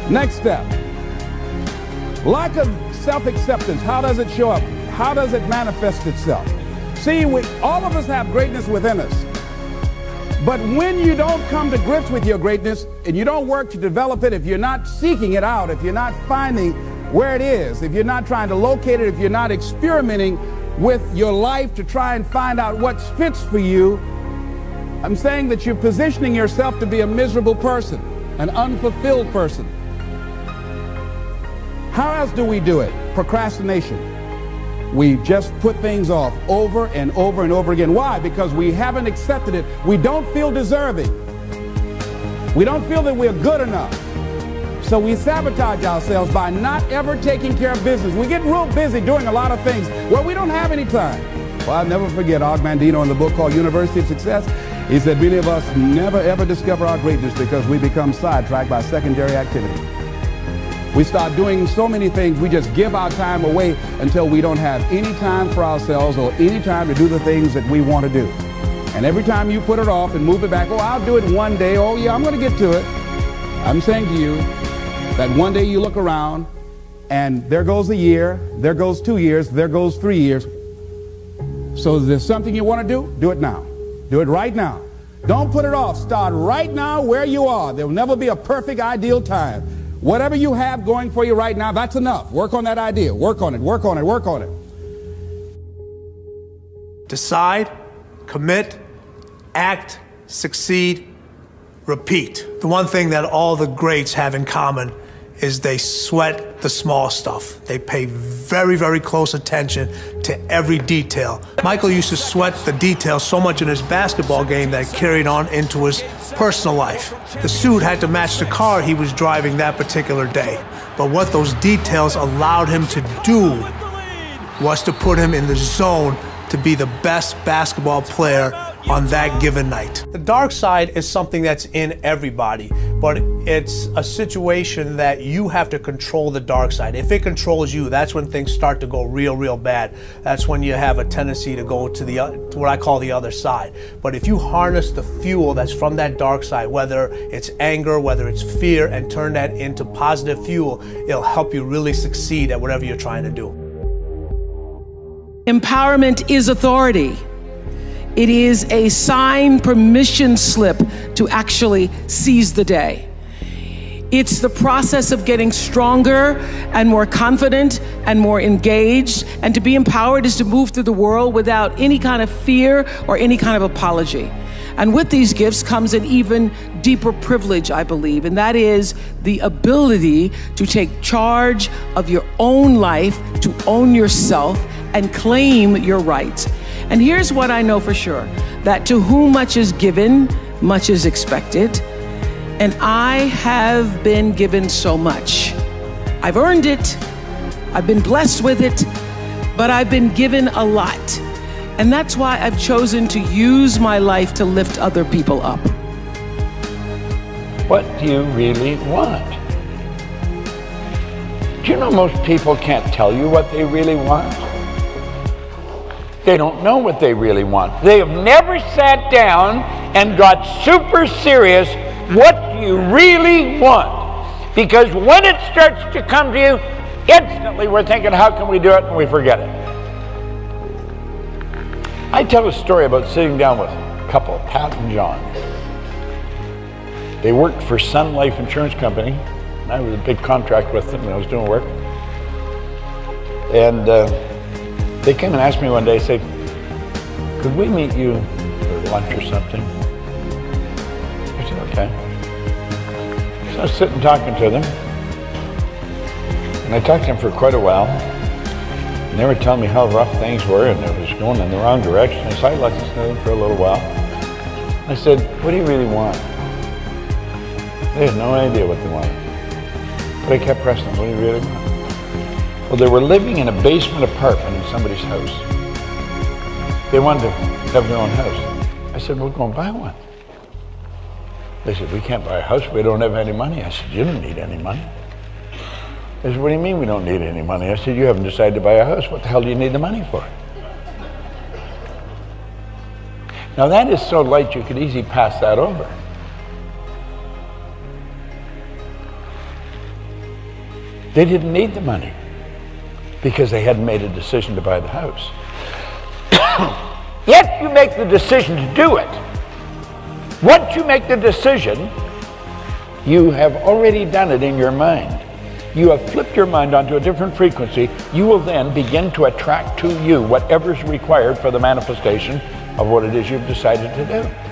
Next step. Lack of self-acceptance. How does it show up? How does it manifest itself? See, all of us have greatness within us. But when you don't come to grips with your greatness and you don't work to develop it, if you're not seeking it out, if you're not finding where it is, if you're not trying to locate it, if you're not experimenting with your life to try and find out what fits for you, I'm saying that you're positioning yourself to be a miserable person, an unfulfilled person. How else do we do it? Procrastination. We just put things off over and over and over again. Why? Because we haven't accepted it. We don't feel deserving. We don't feel that we're good enough. So we sabotage ourselves by not ever taking care of business. We get real busy doing a lot of things where we don't have any time. Well, I'll never forget Og Mandino in the book called University of Success. He said many of us never ever discover our greatness because we become sidetracked by secondary activity. We start doing so many things, we just give our time away until we don't have any time for ourselves or any time to do the things that we want to do. And every time you put it off and move it back, oh, I'll do it one day, oh yeah, I'm going to get to it. I'm saying to you that one day you look around and there goes a year, there goes 2 years, there goes 3 years. So if there's something you want to do it now. Do it right now. Don't put it off. Start right now where you are. There will never be a perfect, ideal time. Whatever you have going for you right now, that's enough. Work on that idea. Work on it, work on it, work on it. Decide, commit, act, succeed, repeat. The one thing that all the greats have in common is they sweat the small stuff. They pay very, very close attention to every detail. Michael used to sweat the details so much in his basketball game that it carried on into his personal life. The suit had to match the car he was driving that particular day. But what those details allowed him to do was to put him in the zone to be the best basketball player on that given night. The dark side is something that's in everybody, but it's a situation that you have to control the dark side. If it controls you, that's when things start to go real, real bad. That's when you have a tendency to go to what I call the other side. But if you harness the fuel that's from that dark side, whether it's anger, whether it's fear, and turn that into positive fuel, it'll help you really succeed at whatever you're trying to do. Empowerment is authority. It is a signed permission slip to actually seize the day. It's the process of getting stronger and more confident and more engaged, and to be empowered is to move through the world without any kind of fear or any kind of apology. And with these gifts comes an even deeper privilege, I believe, and that is the ability to take charge of your own life, to own yourself and claim your rights. And here's what I know for sure, that to whom much is given, much is expected. And I have been given so much. I've earned it, I've been blessed with it, but I've been given a lot. And that's why I've chosen to use my life to lift other people up. What do you really want? Do you know most people can't tell you what they really want? They don't know what they really want. They have never sat down and got super serious. What do you really want? Because when it starts to come to you, instantly we're thinking, how can we do it? And we forget it. I tell a story about sitting down with a couple, Pat and John. They worked for Sun Life Insurance Company. And I was a big contract with them when I was doing work. And they came and asked me one day, said, could we meet you for lunch or something? I said, okay. So I was sitting talking to them. And I talked to them for quite a while. And they were telling me how rough things were and it was going in the wrong direction. So I listened to them for a little while. I said, what do you really want? They had no idea what they wanted. But I kept pressing them, what do you really want? Well, they were living in a basement apartment in somebody's house. They wanted to have their own house. I said, we'll go and buy one. They said, we can't buy a house, we don't have any money. I said, you don't need any money. They said, what do you mean we don't need any money? I said, you haven't decided to buy a house. What the hell do you need the money for? Now that is so light you could easily pass that over. They didn't need the money because they hadn't made a decision to buy the house. If you make the decision to do it, once you make the decision, you have already done it in your mind. You have flipped your mind onto a different frequency. You will then begin to attract to you whatever is required for the manifestation of what it is you've decided to do.